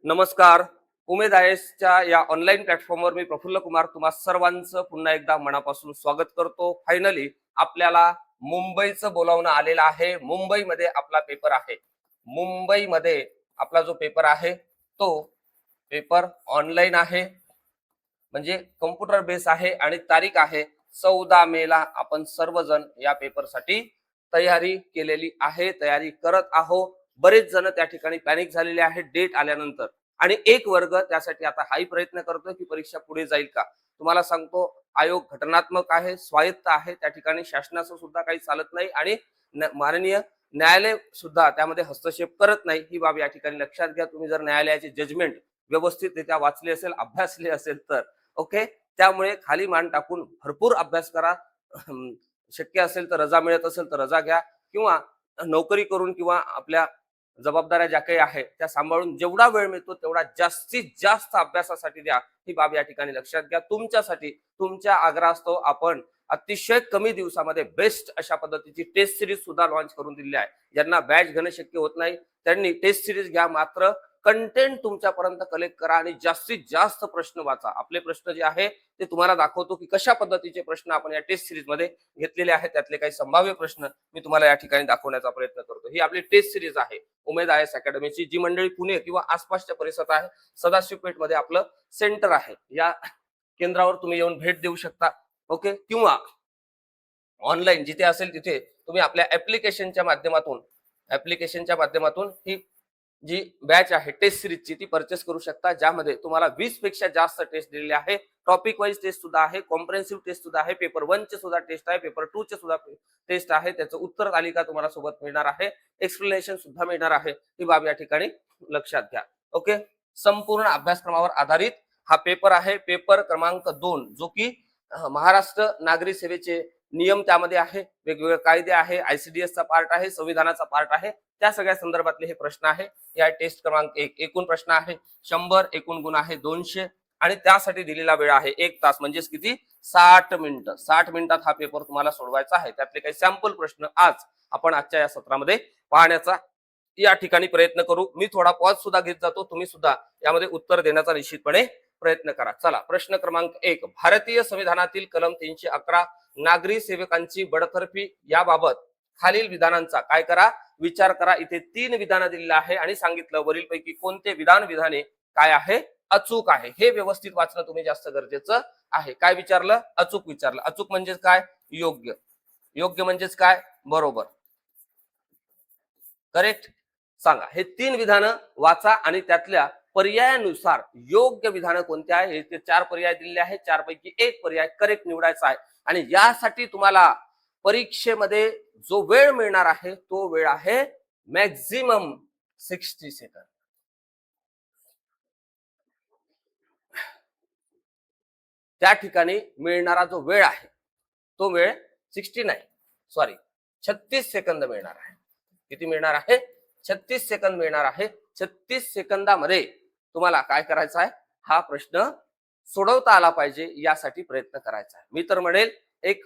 नमस्कार. उमेद आयएसच्या या ऑनलाईन प्लॅटफॉर्मवर मी प्रफुल्ल कुमार तुम्हा सर्वांचं पुन्हा एकदा मनापासून स्वागत करतो. फायनली आपल्याला मुंबईचं बोलावणं आलेलं आहे. मुंबईमध्ये आपला पेपर आहे. मुंबईमध्ये आपला जो पेपर आहे तो पेपर ऑनलाईन आहे, म्हणजे कम्प्युटर बेस आहे आणि तारीख आहे 14 मेला. आपण सर्वजण या पेपरसाठी तयारी केलेली आहे, तयारी करत आहोत. बरेच जण त्या ठिकाणी पॅनिक झालेले आहेत डेट आल्यानंतर, आणि एक वर्ग त्यासाठी आता हाही प्रयत्न करतोय की परीक्षा पुढे जाईल का. तुम्हाला सांगतो, आयोग घटनात्मक आहे, स्वायत्त आहे, त्या ठिकाणी शासनाचं सुद्धा काही चालत नाही आणि माननीय न्यायालय सुद्धा त्यामध्ये हस्तक्षेप करत नाही. ही बाब या ठिकाणी लक्षात घ्या. तुम्ही जर न्यायालयाचे जजमेंट व्यवस्थितरित्या वाचले असेल, अभ्यासले असेल तर ओके. त्यामुळे खाली मान टाकून भरपूर अभ्यास करा. शक्य असेल तर रजा मिळत असेल तर रजा घ्या, किंवा नोकरी करून किंवा आपल्या जबाबदाऱ्या ज्या काही आहेत त्या सांभाळून जेवढा वेळ मिळतो तेवढा जास्तीत जास्त अभ्यासासाठी द्या. ही बाब या ठिकाणी लक्षात घ्या. तुमच्यासाठी, तुमच्या आग्रहास्तव आपण अतिशय कमी दिवसामध्ये बेस्ट अशा पद्धतीची टेस्ट सिरीज सुद्धा लॉन्च करून दिली आहे. ज्यांना बॅच घेणं शक्य होत नाही त्यांनी टेस्ट सिरीज घ्या, मात्र कंटेंट तुमच्यापर्यंत कलेक्ट करा आणि जास्तीत जास्त प्रश्न वाचा. आपले प्रश्न जे आहे ते तुम्हाला दाखवतो की कशा पद्धतीचे प्रश्न आपण या टेस्ट सिरीज मध्ये घेतलेले आहेत. त्यातले काही संभाव्य प्रश्न मी तुम्हाला या ठिकाणी दाखवण्याचा प्रयत्न करतो. ही आपली टेस्ट सिरीज आहे उमेद आयएस अकॅडमीची, जी मंडळी पुणे किंवा आसपासच्या परिसरात आहे. सदाशिव पेठ मध्ये आपलं सेंटर आहे. या केंद्रावर तुम्ही येऊन भेट देऊ शकता, ओके. किंवा ऑनलाईन जिथे असेल तिथे तुम्ही आपल्या ऍप्लिकेशनच्या माध्यमातून ही जी बॅच आहे टेस्ट सिरीजची ती परचेस करू शकता, ज्यामध्ये तुम्हाला 20 पेक्षा जास्त टेस्ट दिलेले आहे. टॉपिक वाईज टेस्ट सुद्धा आहे, कॉम्प्रिहेन्सिव्ह टेस्ट सुद्धा आहे, पेपर 1 चे सुद्धा टेस्ट आहे, पेपर 2 चे सुद्धा टेस्ट आहे. त्याचं उत्तर तालिका तुम्हाला सोबत मिळणार आहे, एक्सप्लेनेशन सुद्धा मिळणार आहे. ही बाब या ठिकाणी लक्षात घ्या, ओके. संपूर्ण अभ्यासक्रमावर आधारित हा पेपर आहे. पेपर क्रमांक 2, जो की महाराष्ट्र नागरी सेवेचे नियम त्यामध्ये आहे, वेगवेगळे कायदे आहे, आयसीडीएसचा पार्ट आहे, संविधानाचा पार्ट आहे, त्या सगळ्या संदर्भातले हे प्रश्न आहे. या टेस्ट क्रमांक 1 एकूण प्रश्न आहे 100, एकूण गुण आहे 200 आणि त्यासाठी दिलेला वेळ आहे 1 तास, म्हणजेच किती 60 मिनिटं. 60 मिनिटात हा पेपर तुम्हाला सोडवायचा आहे. त्यातले काही सॅम्पल प्रश्न आज आपण आजच्या या सत्रामध्ये पाहण्याचा या ठिकाणी प्रयत्न करू. मी थोडा पॉज सुद्धा घेत जातो, तुम्ही सुद्धा यामध्ये उत्तर देण्याचा निश्चितपणे प्रयत्न करा. चला, प्रश्न क्रमांक 1, भारतीय संविधानातील कलम 311 नागरी सेवकांची बडतर्फी याबाबत खालील विधानांचा काय करा, विचार करा. इथे 3 विधानं दिलेली आहे आणि सांगितलं वरीलपैकी कोणते विधाने काय आहे, अचूक आहे. हे व्यवस्थित वाचणं तुम्ही जास्त गरजेचं आहे. काय विचारलं, अचूक विचारलं. अचूक म्हणजेच काय, योग्य. योग्य म्हणजेच काय, बरोबर, करेक्ट. सांगा, हे 3 विधानं वाचा आणि त्यातल्या पर्यायानुसार योग्य विधानं कोणते आहे. ते 4 पर्याय दिलेले आहेत, 4 पैकी 1 पर्याय करेक्ट निवडायचा आहे. आणि यासाठी तुम्हाला परीक्षेमध्ये जो वेळ मिळणार आहे तो वेळ आहे मॅक्झिमम 60 सेकंद. त्या ठिकाणी मिळणारा जो वेळ आहे तो वेळ 36 सेकंद मिळणार आहे. किती मिळणार आहे, 36 सेकंद मिळणार आहे. 36 सेकंदामध्ये तुम्हाला काय करायचं आहे, हा प्रश्न सोडवता आला पाहिजे, यासाठी प्रयत्न करायचा आहे. मी तर म्हणेल एक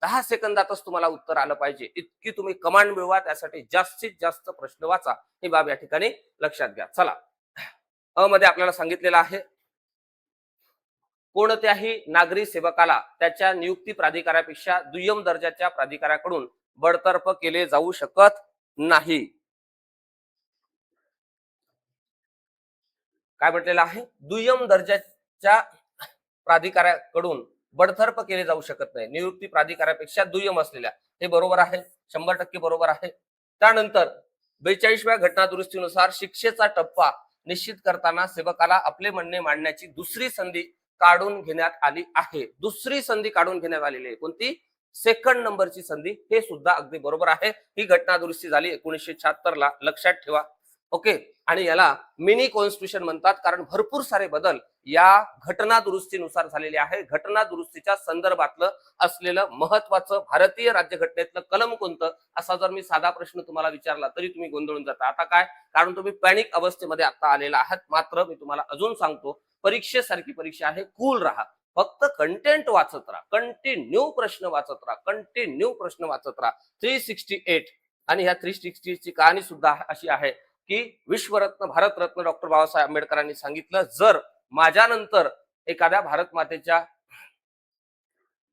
10 सेकंदातच तुम्हाला उत्तर आलं पाहिजे, इतकी तुम्ही कमांड मिळवा. त्यासाठी जास्तीत जास्त प्रश्न वाचा. ही बाब या ठिकाणी लक्षात घ्या. चला, अ मध्ये आपल्याला सांगितलेलं आहे, कोणत्याही नागरी सेवकाला त्याच्या नियुक्ती प्राधिकारापेक्षा दुय्यम दर्जाच्या प्राधिकाऱ्याकडून बडतर्फ केले जाऊ शकत नाही. काय म्हटलेलं आहे, दुय्यम दर्जाच्या प्राधिकाऱ्याकडून बडतर्फ केले जाऊ शकत नाही. नियुक्ती प्राधिकाऱ्यापेक्षा दुय्यम असलेल्या, हे बरोबर आहे, 100% बरोबर आहे. त्यानंतर 42व्या घटना दुरुस्तीनुसार शिक्षेचा टप्पा निश्चित करताना सेवकाला आपले म्हणणे मांडण्याची दुसरी संधी काढून घेण्यात आली आहे. दुसरी संधी काढून घेण्यात आलेली आहे. कोणती, सेकंड नंबरची संधी. हे सुद्धा अगदी बरोबर आहे. ही घटना दुरुस्ती झाली 1976 ला, लक्षात ठेवा, ओके. आणि याला मिनी कॉन्स्टिट्यूशन म्हणतात, कारण भरपूर सारे बदल या घटना दुरुस्तीनुसार झालेले आहे. घटना दुरुस्तीच्या संदर्भातलं असलेलं महत्वाचं भारतीय राज्यघटनेतलं कलम कोणतं, असा जर मी साधा प्रश्न तुम्हाला विचारला तरी तुम्ही गोंधळून जाता. आता काय, कारण तुम्ही पॅनिक अवस्थेमध्ये आता आलेला आहात. मात्र मी तुम्हाला अजून सांगतो, परीक्षेसारखी परीक्षा आहे, कूल राहा. फक्त कंटेंट वाचत राहा, कंटिन्यू प्रश्न वाचत राहा, कंटिन्यू प्रश्न वाचत राहा. 368 आणि ह्या 360 ची कहाणी सुद्धा अशी आहे की विश्वरत्न भारतरत्न डॉक्टर बाबासाहेब आंबेडकरांनी सांगितलं, जर माझ्यानंतर एखाद्या भारत मातेच्या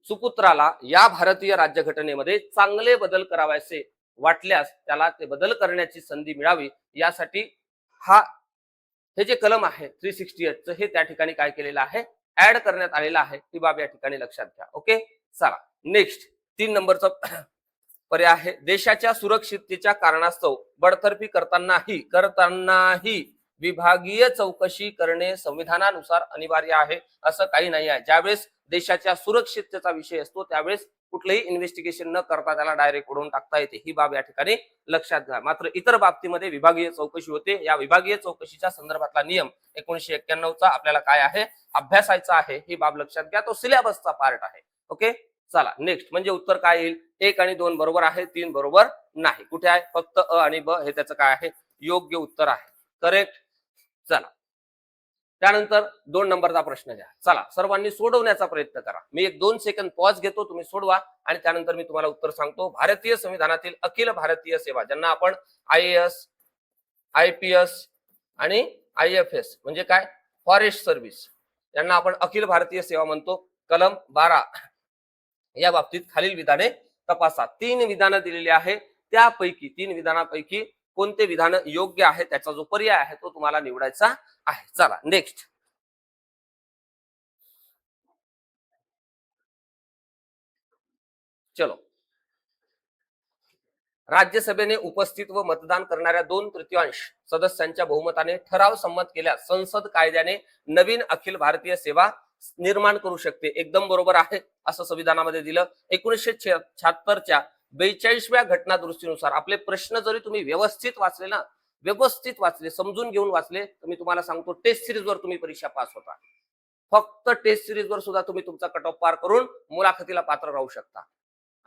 सुपुत्राला या भारतीय राज्यघटनेमध्ये चांगले बदल करावायचे वाटल्यास त्याला ते बदल करण्याची संधी मिळावी, यासाठी हा हे जे कलम आहे 368 हे त्या ठिकाणी काय केलेलं आहे, ऍड करण्यात आलेलं आहे. ही बाब या ठिकाणी लक्षात घ्या. ओके, चला नेक्स्ट 3 नंबरचा पर्याय आहे, देशाच्या सुरक्षिततेच्या कारणास्तव बडतर्फी करतानाही विभागीय चौकशी करणे संविधानानुसार अनिवार्य आहे. असं काही नाही आहे. ज्यावेळेस देशाच्या सुरक्षिततेचा विषय असतो त्यावेळेस कुठलंही इन्व्हेस्टिगेशन न करता त्याला डायरेक्ट उडवून टाकता येते. ही बाब या ठिकाणी लक्षात घ्या. मात्र इतर बाबतीमध्ये विभागीय चौकशी होते. या विभागीय चौकशीच्या संदर्भातला नियम 1991चा आपल्याला काय आहे, अभ्यासायचा आहे. ही बाब लक्षात घ्या. तो सिलेबसचा पार्ट आहे. ओके, चला नेक्स्ट. म्हणजे उत्तर काय येईल, 1 आणि 2 बरोबर आहे, 3 बरोबर नाही. कुठे आहे, फक्त अ आणि ब हे त्याचं काय आहे, योग्य उत्तर आहे. करेक्ट. चला त्यानंतर 2 नंबरचा प्रश्न घ्या. चला सर्वांनी सोडवण्याचा प्रयत्न करा. मी 1-2 सेकंद पॉज घेतो, तुम्ही सोडवा आणि त्यानंतर मी तुम्हाला उत्तर सांगतो. भारतीय संविधानातील अखिल भारतीय सेवा, ज्यांना आपण IAS, IPS आणि IFS म्हणजे काय, फॉरेस्ट सर्व्हिस, यांना आपण अखिल भारतीय सेवा म्हणतो. कलम 12 या बाबतीत खालील विधाने तपासा. 3 विधानं दिलेली आहे. त्यापैकी 3 विधानापैकी कोणते विधान योग्य आहे त्याचा जो पर्याय आहे तो तुम्हाला निवडायचा आहे. चला नेक्स्ट. चलो, राज्यसभेने उपस्थित व मतदान करणाऱ्या 2/3 सदस्यांच्या बहुमताने ठराव संमत केल्यास संसद कायद्याने नवीन अखिल भारतीय सेवा निर्माण करू शकते. एकदम बरोबर आहे, असं संविधानामध्ये दिलं. 1976च्या 42व्या घटना दुरुस्तीनुसार आपले प्रश्न जरी तुम्ही व्यवस्थित वाचले ना, व्यवस्थित वाचले, समजून घेऊन वाचले, तर मी तुम्हाला सांगतो टेस्ट सिरीजवर तुम्ही परीक्षा पास होता. फक्त टेस्ट सिरीजवर सुद्धा तुम्ही तुमचा कट ऑफ पार करून मुलाखतीला पात्र राहू शकता.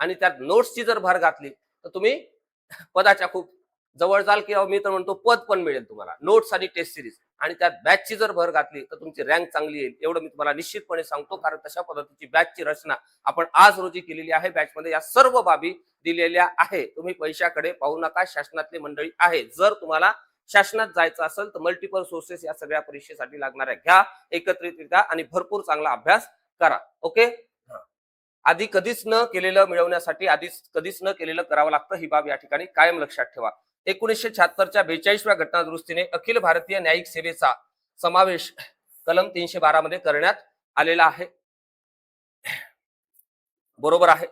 आणि त्यात नोट्सची जर भर घातली तर तुम्ही पदाच्या खूप जवळ जाल, किंवा मी तर म्हणतो पद पण मिळेल तुम्हाला. नोट्स आणि टेस्ट सिरीज आणि त्यात बॅचची जर भर घातली तर तुमची रँक चांगली येईल, एवढं मी तुम्हाला निश्चितपणे सांगतो. कारण तशा पद्धतीची बॅचची रचना आपण आज रोजी केलेली आहे. बॅचमध्ये या सर्व बाबी दिलेल्या आहे. तुम्ही पैशाकडे पाहू नका, शासनातली मंडळी आहे. जर तुम्हाला शासनात जायचं असेल तर मल्टिपल सोर्सेस या सगळ्या परीक्षेसाठी लागणाऱ्या घ्या एकत्रितरित्या आणि भरपूर चांगला अभ्यास करा. ओके, आधी कधीच न केलेलं मिळवण्यासाठी आधीच कधीच न केलेलं करावं लागतं. ही बाब या ठिकाणी कायम लक्षात ठेवा. 1976च्या 42व्या घटना दुरुस्तीने अखिल भारतीय न्यायिक सेवेचा समावेश कलम 312 मध्ये करण्यात आलेला आहे. बरोबर आहे.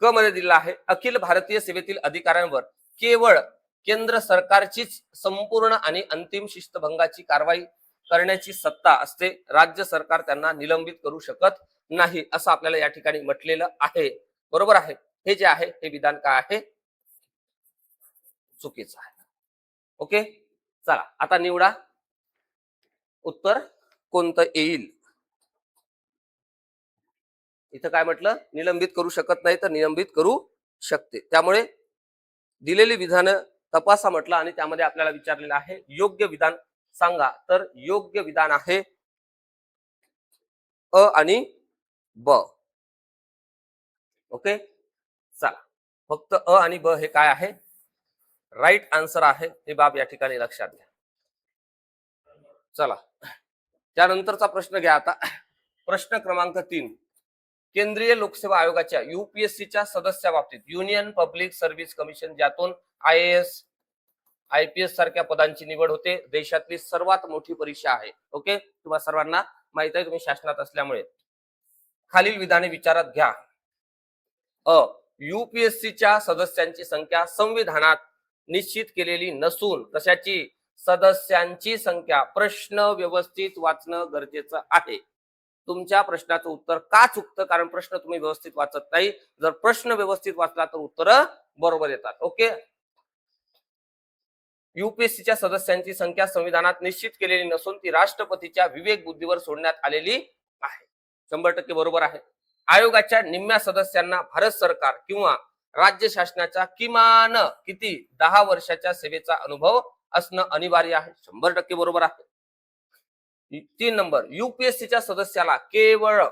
क मध्ये दिलेला आहे, अखिल भारतीय सेवेतील अधिकाऱ्यांवर केवळ केंद्र सरकारचीच संपूर्ण आणि अंतिम शिस्तभंगाची कारवाई करण्याची सत्ता असते. राज्य सरकार त्यांना निलंबित करू शकत नाही, असं आपल्याला या ठिकाणी म्हटलेलं आहे. बरोबर आहे. हे जे आहे हे विधान काय आहे, चुकीचं आहे. ओके, चला आता निवडा उत्तर कोणतं येईल. इथं काय म्हटलं, निलंबित करू शकत नाही तर निलंबित करू शकते. त्यामुळे दिलेली विधानं तपासा म्हटलं आणि त्यामध्ये आपल्याला विचारलेलं आहे योग्य विधान सांगा. तर योग्य विधान आहे अ आणि ब. ओके, चला फक्त अ आणि ब हे काय आहे, राईट आन्सर आहे. हे बाब या ठिकाणी लक्षात घ्या. चला त्यानंतरचा प्रश्न घ्या आता. प्रश्न क्रमांक 3, केंद्रीय लोकसेवा आयोगाच्या UPSCच्या सदस्याबाबतीत युनियन पब्लिक सर्व्हिस कमिशन, ज्यातून IAS IPS सारख्या पदांची निवड होते, देशातली सर्वात मोठी परीक्षा आहे. ओके, तुम्हाला सर्वांना माहित आहे, तुम्ही शासनात असल्यामुळे. खालील विधाने विचारात घ्या. अ, UPSCच्या सदस्यांची संख्या संविधानात निश्चित केलेली नसून कशाची, सदस्यांची संख्या. प्रश्न व्यवस्थित वाचणं गरजेचं आहे. तुमच्या प्रश्नाचं उत्तर का चुकतं, कारण प्रश्न तुम्ही व्यवस्थित वाचत नाही. जर प्रश्न व्यवस्थित वाचला तर उत्तर बरोबर येतात. ओके, UPSCच्या सदस्यांची संख्या संविधानात निश्चित केलेली नसून ती राष्ट्रपतीच्या विवेक बुद्धीवर सोडण्यात आलेली आहे. 100% बरोबर आहे. आयोगाच्या निम्म्या सदस्यांना भारत सरकार किंवा राज्य शासनाचा किमान किती 10 वर्षाच्या सेवेचा अनुभव असणं अनिवार्य आहे. 100% बरोबर आहे. 3 नंबर, UPSCच्या सदस्याला केवळ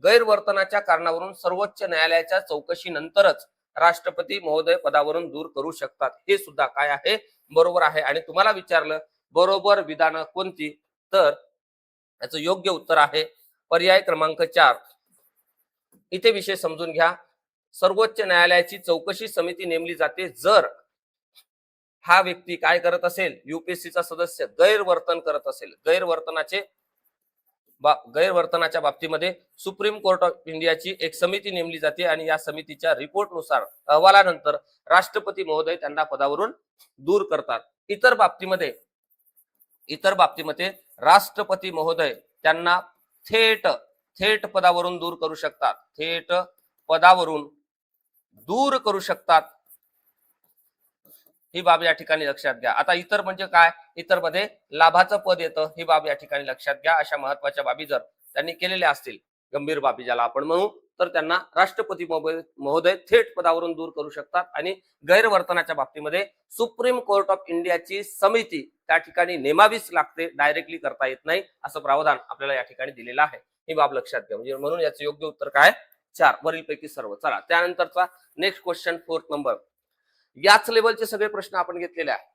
गैरवर्तनाच्या कारणावरून सर्वोच्च न्यायालयाच्या चौकशी नंतरच राष्ट्रपती महोदय पदावरून दूर करू शकतात. हे सुद्धा काय आहे, बरोबर आहे. आणि तुम्हाला विचारलं बरोबर विधानं कोणती, तर याचं योग्य उत्तर आहे पर्याय क्रमांक 4. इथे विषय समजून घ्या. सर्वोच्च न्यायालयाची चौकशी समिती नेमली जाते जर हा व्यक्ती काय करत असेल, युपीएससीचा सदस्य गैरवर्तन करत असेल. गैरवर्तनाच्या बाबतीमध्ये सुप्रीम कोर्ट ऑफ इंडियाची एक समिती नेमली जाते आणि या समितीच्या रिपोर्टनुसार अहवालानंतर राष्ट्रपती महोदय त्यांना पदावरून दूर करतात. इतर बाबतीमध्ये राष्ट्रपती महोदय त्यांना थेट थेट पदावरून दूर करू शकतात. थेट पदावरून दूर करू शकतात. ही बाब या ठिकाणी लक्षात घ्या. आता इतर म्हणजे काय, इतर मध्ये लाभाचं पद येतं, ही बाब या ठिकाणी लक्षात घ्या. अशा महत्वाच्या बाबी जर त्यांनी केलेल्या असतील, गंभीर बाबी ज्याला आपण म्हणू, तर त्यांना राष्ट्रपती महोदय थेट पदावरून दूर करू शकतात. आणि गैरवर्तनाच्या बाबतीमध्ये सुप्रीम कोर्ट ऑफ इंडियाची समिती त्या ठिकाणी नेमावीच लागते, डायरेक्टली करता येत नाही, असं प्रावधान आपल्याला या ठिकाणी दिलेलं आहे. ही बाब लक्षात घ्या. म्हणजे म्हणून याचं योग्य उत्तर काय, 4 वरीलपैकी सर्व. चला त्यानंतरचा नेक्स्ट क्वेश्चन 4 नंबर. याच लेवलचे सगळे प्रश्न आपण घेतलेले आहे.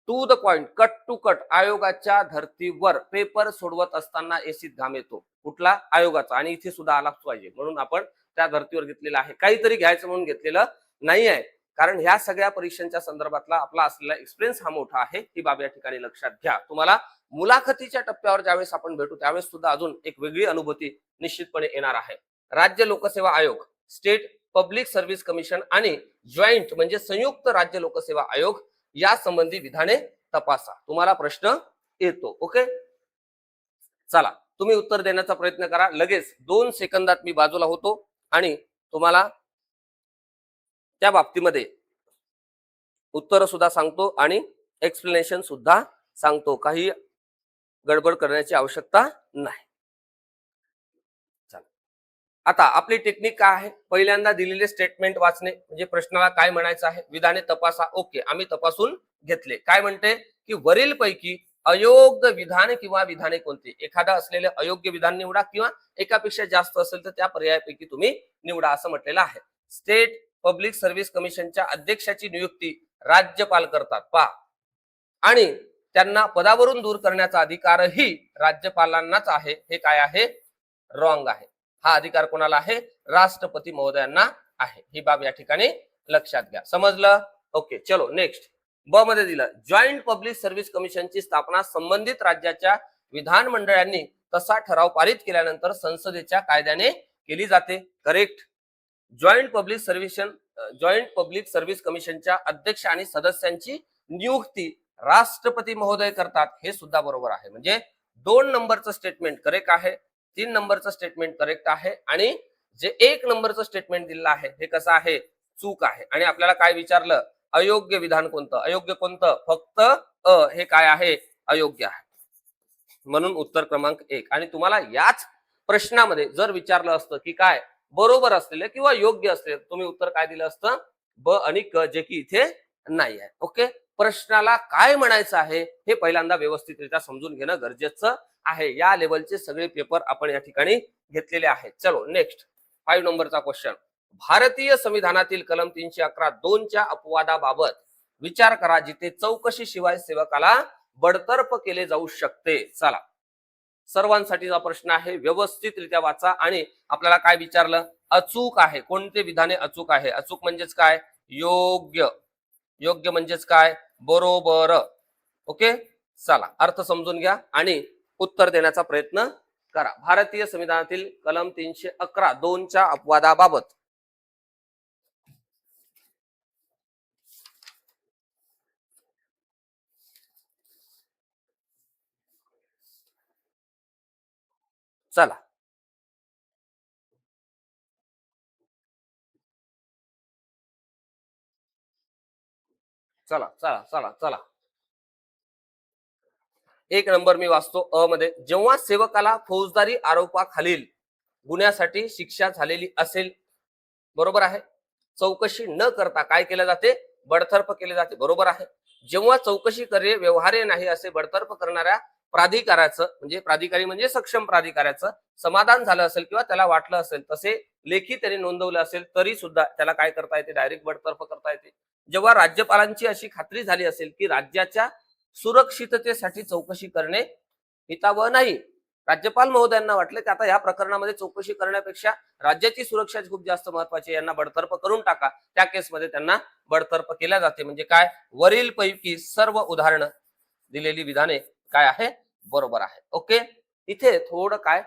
To the point, cut to cut. आयोगाच्या धर्तीवर पेपर सोडवत असताना एसीत घाम येतो. कुठला, आयोगाचा. आणि इथे सुद्धा आलाच पाहिजे म्हणून आपण त्या धर्तीवर घेतलेला आहे. काहीतरी घ्यायचं म्हणून घेतलेलं नाही आहे, कारण ह्या सगळ्या परीक्षांच्या संदर्भातला आपला असलेला एक्सपिरियन्स हा मोठा आहे. ही बाब या ठिकाणी लक्षात घ्या. तुम्हाला मुलाखतीच्या टप्प्यावर ज्यावेळेस आपण भेटू त्यावेळेस सुद्धा अजून एक वेगळी अनुभूती निश्चितपणे येणार आहे. राज्य लोकसेवा आयोग, स्टेट पब्लिक सर्व्हिस कमिशन आणि जॉईंट म्हणजे संयुक्त राज्य लोकसेवा आयोग या संबंधी विधाने तपासा. तुम्हाला प्रश्न येतो. ओके, चला तुम्ही उत्तर देण्याचा प्रयत्न करा. लगेच 2 सेकंदात मी बाजूला होतो आणि तुम्हाला त्या बाबतीमध्ये उत्तर सुद्धा सांगतो आणि एक्सप्लेनेशन सुद्धा सांगतो. काही गडबड करण्याची आवश्यकता नाही. आता आपली टेक्निक काय आहे, पहिल्यांदा दिलेले स्टेटमेंट वाचणे, म्हणजे प्रश्नाला काय म्हणायचं आहे, विधाने तपासा. ओके, आम्ही तपासून घेतले. काय म्हणते की वरीलपैकी अयोग्य विधान किंवा विधाने कोणते. एखादा असलेले अयोग्य विधान निवडा किंवा एकापेक्षा जास्त असेल तर त्या पर्यायापैकी तुम्ही निवडा, असं म्हटलेलं आहे. स्टेट पब्लिक सर्व्हिस कमिशनच्या अध्यक्षाची नियुक्ती राज्यपाल करतात, पहा. आणि त्यांना पदावरून दूर करण्याचा अधिकारही राज्यपालांनाच आहे. हे काय आहे, रॉंग आहे. हा अधिकार कोणाला आहे, राष्ट्रपती महोदयांना आहे. ही बाब या ठिकाणी लक्षात घ्या. समजलं. ओके, चलो नेक्स्ट. ब मध्ये दिलं, जॉईंट पब्लिक सर्व्हिस कमिशनची स्थापना संबंधित राज्याच्या विधानमंडळांनी तसा ठराव पारित केल्यानंतर संसदेच्या कायद्याने केली जाते. करेक्ट. जॉईंट पब्लिक सर्व्हिस कमिशनच्या अध्यक्ष आणि सदस्यांची नियुक्ती राष्ट्रपती महोदय करतात, हे सुद्धा बरोबर आहे. म्हणजे 2 नंबरचं स्टेटमेंट करेक्ट आहे, 3 नंबरचं स्टेटमेंट करेक्ट आहे आणि जे 1 नंबरचं स्टेटमेंट दिलेलं आहे हे कसं आहे, चूक आहे. आणि आपल्याला काय विचारलं, अयोग्य विधान कोणतं. अयोग्य कोणतं, फक्त हे काय आहे, अयोग्य आहे. म्हणून उत्तर क्रमांक 1. आणि तुम्हाला याच प्रश्नामध्ये जर विचारलं असतं की काय बरोबर असलेले किंवा योग्य असलेले, तुम्ही उत्तर काय दिलं असतं, ब आणि क, जे की इथे नाही आहे. ओके, प्रश्नाला काय म्हणायचं आहे हे पहिल्यांदा व्यवस्थितरित्या समजून घेणं गरजेचं आहे. या लेवलचे सगळे पेपर आपण या ठिकाणी घेतलेले आहेत. चलो नेक्स्ट 5 नंबरचा क्वेश्चन. भारतीय संविधानातील कलम 311(2) अपवादाबाबत विचार करा, जिथे चौकशी शिवाय सेवकाला बडतर्फ केले जाऊ शकते. चला, सर्वांसाठीचा प्रश्न आहे, व्यवस्थितरित्या वाचा. आणि आपल्याला काय विचारलं, अचूक आहे. कोणते विधाने अचूक आहे. अचूक म्हणजेच काय, योग्य. योग्य म्हणजेच काय, बरोबर. ओके, चला अर्थ समजून घ्या आणि उत्तर देण्याचा प्रयत्न करा. भारतीय संविधानातील कलम 311(2) अपवादाबाबत चला चला चला चला चला 1 नंबर मी वाचतो. अ मध्ये, जेव्हा सेवकाला फौजदारी आरोपाखालील गुन्ह्यासाठी शिक्षा झालेली असेल, बरोबर आहे, चौकशी न करता काय केले जाते, बडतर्फ केले जाते, बरोबर आहे. जेव्हा चौकशी करे व्यवहार्य नाही असे बडतर्फ करणाऱ्या प्राधिकाराचं म्हणजे प्राधिकारी म्हणजे सक्षम प्राधिकाराचं समाधान झालं असेल किंवा त्याला वाटलं असेल तसे लेखी त्यांनी नोंदवलं असेल तरी सुद्धा त्याला काय करता येते, डायरेक्ट बडतर्फ करता येते. जेव्हा राज्यपालांची अशी खात्री झाली असेल की राज्याच्या सुरक्षिततेसाठी चौकशी करणे हितावह नाही, राज्यपाल महोदयांना वाटलं की आता या प्रकरणामध्ये चौकशी करण्यापेक्षा राज्याची सुरक्षा खूप जास्त महत्वाची, यांना बडतर्फ करून टाका, त्या केसमध्ये त्यांना बडतर्फ केल्या जाते. म्हणजे काय, वरील पैकी सर्व उदाहरणं दिलेली विधाने काय आहे, बरोबर आहे. ओके, इथे थोडं काय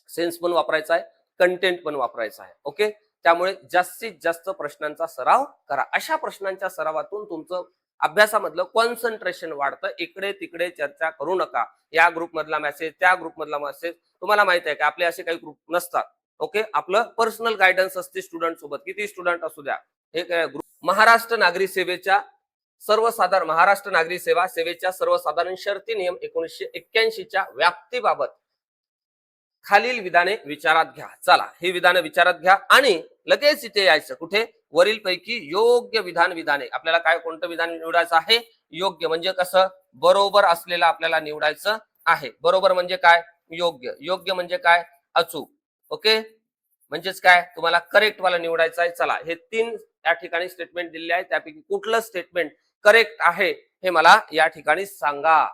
सेन्स पण वापरायचा आहे, कंटेंट पण वापरायचा आहे. ओके, त्यामुळे जास्तीत जास्त प्रश्नांचा सराव करा. अशा प्रश्नांच्या सरावातून तुमचं अभ्यासामधलं कॉन्सन्ट्रेशन वाढतं. इकडे तिकडे चर्चा करू नका. या ग्रुप मधला मेसेज, त्या ग्रुप मधला मेसेज, तुम्हाला माहित आहे की आपले असे काही ग्रुप नसतात. ओके, आपलं पर्सनल गायडन्स असते स्टुडंट सोबत, किती स्टुडंट असू द्या. हे काय ग्रुप महाराष्ट्र नागरी सेवेच्या सर्वसाधारण महाराष्ट्र नागरी सेवा सेवेच्या सर्वसाधारण शर्ती नियम 1981च्या व्याप्तीबाबत खालील विधाने विचारात घ्या. चला, ही विधाने विचारात घ्या आणि लगेच इथे यायचं. कुठे, वरील पैकी योग्य विधाने. आपल्याला काय, कोणतं विधान निवडायचं आहे, योग्य म्हणजे कसं, बरोबर असलेलं आपल्याला निवडायचं आहे. बरोबर म्हणजे काय, योग्य. योग्य म्हणजे काय, अचूक. ओके, म्हणजेच काय, तुम्हाला करेक्ट वाला निवडायचं आहे. चला, हे 3 या ठिकाणी स्टेटमेंट दिले आहे, त्यापैकी कुठलं स्टेटमेंट करेक्ट आहे हे मला या ठिकाणी सांगा.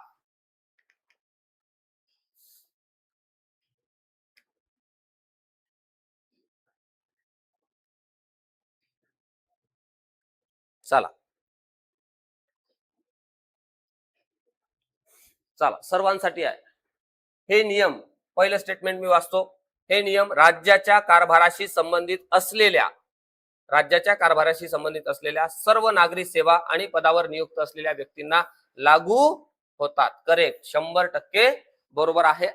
चला चला सर्वांसाठी आहे हे नियम. पहिलं स्टेटमेंट मी वाचतो. हे नियम राज्याच्या कारभाराशी संबंधित असलेल्या सर्व नागरी सेवा आणि पदावर नियुक्त असलेल्या व्यक्तींना लागू होतात. करेक्ट, 100% बरोबर आहे.